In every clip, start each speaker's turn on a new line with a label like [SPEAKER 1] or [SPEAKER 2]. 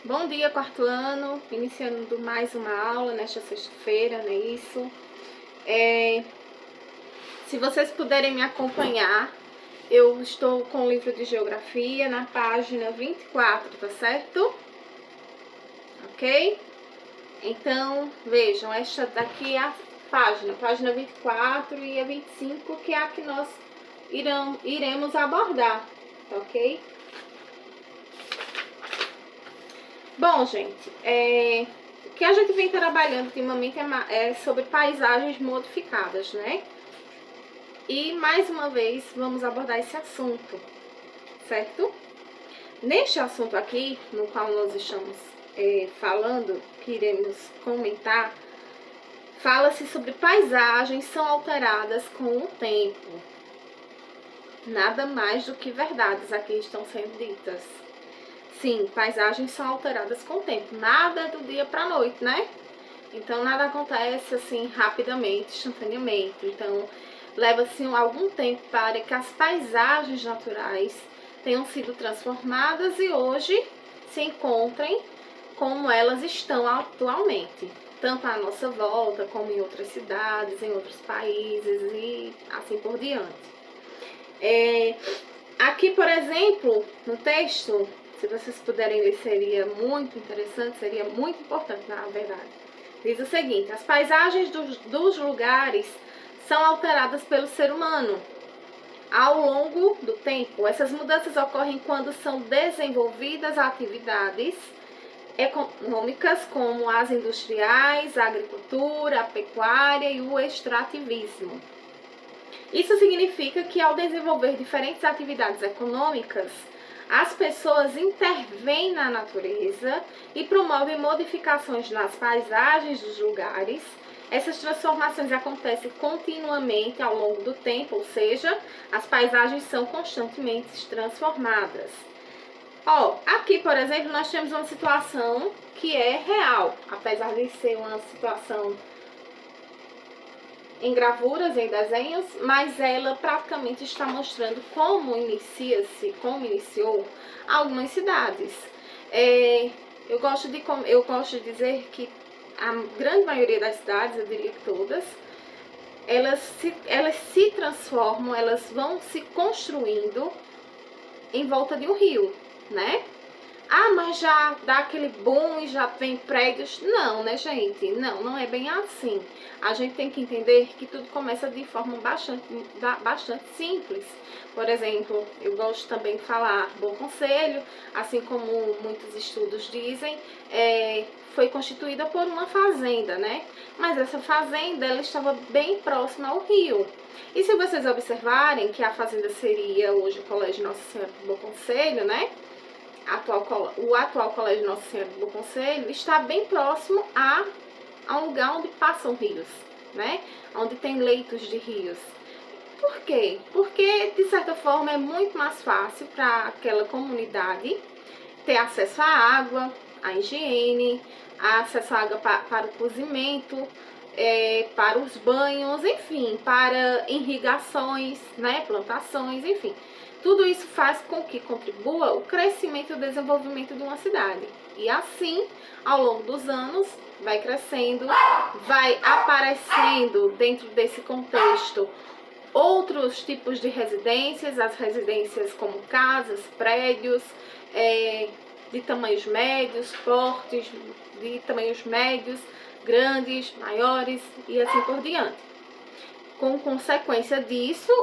[SPEAKER 1] Bom dia, quarto ano, iniciando mais uma aula nesta sexta-feira, não é isso? Se vocês puderem me acompanhar, eu estou com o livro de geografia na página 24, tá certo? Ok? Então, vejam, esta daqui é a página 24 e a 25, que é a que nós iremos abordar, tá ok? Bom, gente, o que a gente vem trabalhando ultimamente é sobre paisagens modificadas, né? E, mais uma vez, vamos abordar esse assunto, certo? Neste assunto aqui, no qual nós estamos falando, que iremos comentar, fala-se sobre paisagens são alteradas com o tempo. Nada mais do que verdades aqui estão sendo ditas. Sim, paisagens são alteradas com o tempo. Nada é do dia para a noite, né? Então, nada acontece assim rapidamente, instantaneamente. Então, leva-se algum tempo para que as paisagens naturais tenham sido transformadas e hoje se encontrem como elas estão atualmente. Tanto à nossa volta, como em outras cidades, em outros países e assim por diante. Aqui, por exemplo, no texto, se vocês puderem ler, seria muito interessante, seria muito importante, na verdade. Diz o seguinte: as paisagens dos lugares são alteradas pelo ser humano ao longo do tempo. Essas mudanças ocorrem quando são desenvolvidas atividades econômicas como as industriais, a agricultura, a pecuária e o extrativismo. Isso significa que, ao desenvolver diferentes atividades econômicas, as pessoas intervêm na natureza e promovem modificações nas paisagens dos lugares. Essas transformações acontecem continuamente ao longo do tempo, ou seja, as paisagens são constantemente transformadas. Aqui, por exemplo, nós temos uma situação que é real, apesar de ser uma situação em gravuras, em desenhos, mas ela praticamente está mostrando como iniciou algumas cidades. Eu gosto de dizer que a grande maioria das cidades, eu diria que todas, elas se transformam, elas vão se construindo em volta de um rio, né? Mas já dá aquele boom e já vem prédios. Não, né, gente? Não é bem assim. A gente tem que entender que tudo começa de forma bastante simples. Por exemplo, eu gosto também de falar Bom Conselho, assim como muitos estudos dizem, foi constituída por uma fazenda, né? Mas essa fazenda, ela estava bem próxima ao rio. E se vocês observarem que a fazenda seria hoje o Colégio Nossa Senhora do Bom Conselho, né? O atual Colégio Nossa Senhora do Bom Conselho está bem próximo a um lugar onde passam rios, né? Onde tem leitos de rios. Por quê? Porque, de certa forma, é muito mais fácil para aquela comunidade ter acesso à água, à higiene, acesso à água para o cozimento, para os banhos, enfim, para irrigações, né? Plantações, enfim. Tudo isso faz com que contribua o crescimento e o desenvolvimento de uma cidade. E assim, ao longo dos anos, vai crescendo, vai aparecendo dentro desse contexto outros tipos de residências, as residências como casas, prédios, de tamanhos médios, portes, de tamanhos médios, grandes, maiores e assim por diante. Com consequência disso,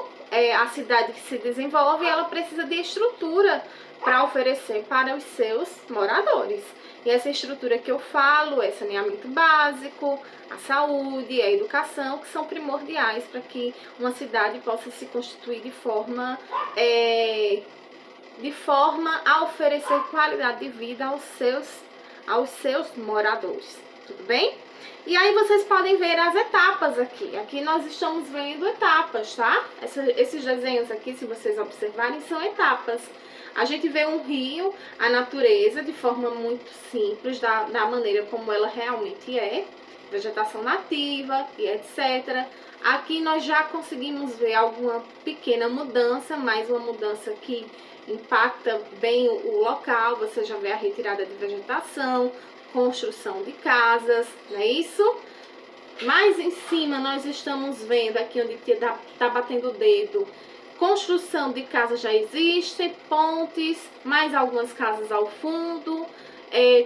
[SPEAKER 1] a cidade que se desenvolve, ela precisa de estrutura para oferecer para os seus moradores. E essa estrutura que eu falo é saneamento básico, a saúde, a educação, que são primordiais para que uma cidade possa se constituir de forma a oferecer qualidade de vida aos seus moradores. Tudo bem? E aí vocês podem ver as etapas aqui. Aqui nós estamos vendo etapas, tá? Esses desenhos aqui, se vocês observarem, são etapas. A gente vê um rio, a natureza, de forma muito simples, da maneira como ela realmente é, vegetação nativa e etc. Aqui nós já conseguimos ver alguma pequena mudança, mas uma mudança que impacta bem o local, você já vê a retirada de vegetação, construção de casas, não é isso? Mais em cima nós estamos vendo aqui onde tá batendo o dedo, construção de casas já existem, pontes, mais algumas casas ao fundo,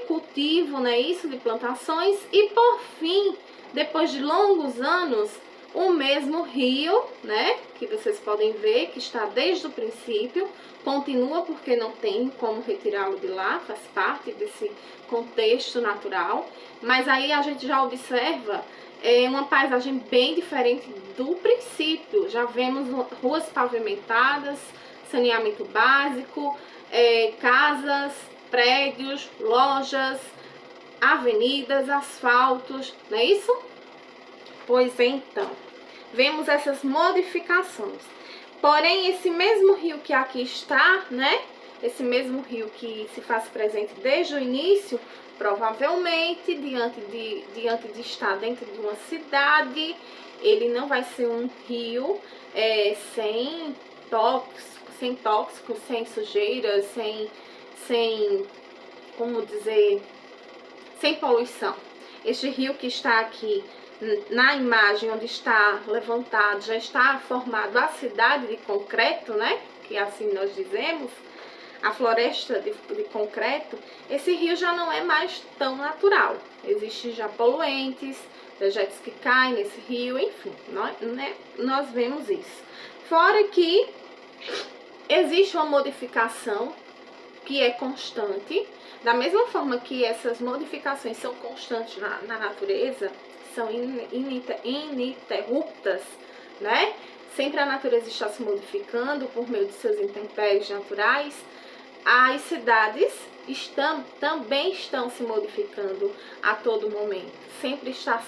[SPEAKER 1] cultivo, né, isso, de plantações, e por fim, depois de longos anos, o mesmo rio, né, que vocês podem ver que está desde o princípio, continua porque não tem como retirá-lo de lá, faz parte desse contexto natural, mas aí a gente já observa uma paisagem bem diferente do princípio. Já vemos ruas pavimentadas, saneamento básico, casas, prédios, lojas, avenidas, asfaltos, não é isso? Pois então, vemos essas modificações. Porém, esse mesmo rio que aqui está, né? Esse mesmo rio que se faz presente desde o início, provavelmente, diante de estar dentro de uma cidade, ele não vai ser um rio sem tóxicos, sem sujeiras, sem, como dizer, sem poluição. Este rio que está aqui na imagem onde está levantado, já está formado a cidade de concreto, né? Que assim nós dizemos, a floresta de concreto. Esse rio já não é mais tão natural. Existem já poluentes, dejetos que caem nesse rio, enfim, nós vemos isso. Fora que existe uma modificação que é constante, da mesma forma que essas modificações são constantes na natureza, são ininterruptas, né? Sempre a natureza está se modificando por meio de seus intempéries naturais. As cidades também estão se modificando a todo momento. Sempre está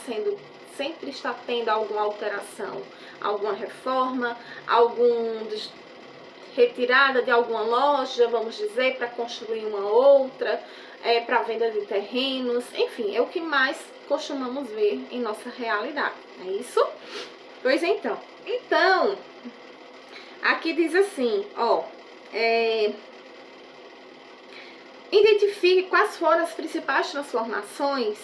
[SPEAKER 1] tendo alguma alteração, alguma reforma, retirada de alguma loja, vamos dizer, para construir uma outra, para venda de terrenos, enfim, é o que mais costumamos ver em nossa realidade, é isso? Pois então, aqui diz assim, ó, identifique quais foram as principais transformações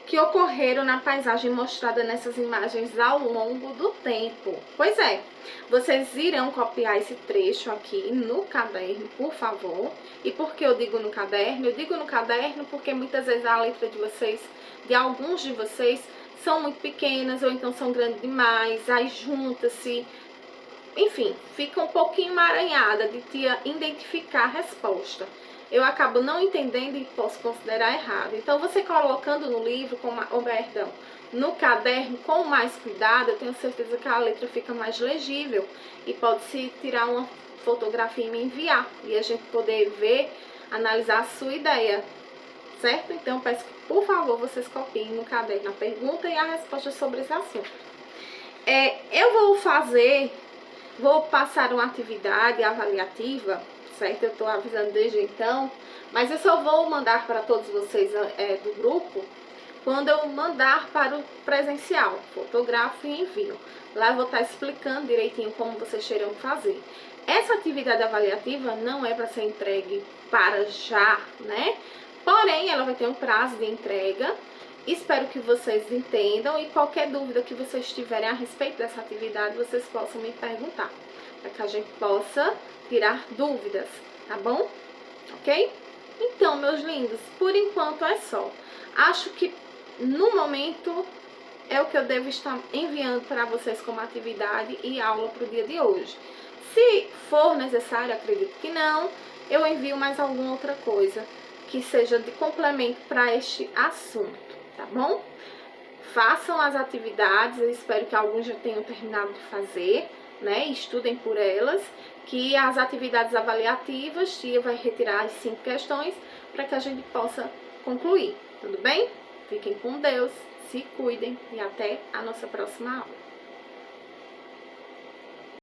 [SPEAKER 1] que ocorreram na paisagem mostrada nessas imagens ao longo do tempo. Pois é, vocês irão copiar esse trecho aqui no caderno, por favor. E por que eu digo no caderno? Eu digo no caderno porque muitas vezes a letra de alguns de vocês, são muito pequenas ou então são grandes demais, aí junta-se, enfim, fica um pouquinho emaranhada de te identificar a resposta. Eu acabo não entendendo e posso considerar errado. Então, você colocando no livro, no caderno, com mais cuidado, eu tenho certeza que a letra fica mais legível. E pode-se tirar uma fotografia e me enviar. E a gente poder ver, analisar a sua ideia. Certo? Então, peço que, por favor, vocês copiem no caderno a pergunta e a resposta sobre esse assunto. Eu vou passar uma atividade avaliativa, certo? Eu estou avisando desde então, mas eu só vou mandar para todos vocês do grupo quando eu mandar para o presencial, fotografo e envio. Lá eu vou estar explicando direitinho como vocês terão que fazer. Essa atividade avaliativa não é para ser entregue para já, né? Porém, ela vai ter um prazo de entrega. Espero que vocês entendam e qualquer dúvida que vocês tiverem a respeito dessa atividade, vocês possam me perguntar, para que a gente possa tirar dúvidas, tá bom? Ok? Então, meus lindos, por enquanto é só. Acho que no momento é o que eu devo estar enviando para vocês como atividade e aula para o dia de hoje. Se for necessário, acredito que não, eu envio mais alguma outra coisa que seja de complemento para este assunto, tá bom? Façam as atividades, eu espero que alguns já tenham terminado de fazer, né? Estudem por elas, que as atividades avaliativas, Tia vai retirar as 5 questões para que a gente possa concluir, tudo bem? Fiquem com Deus, se cuidem e até a nossa próxima aula.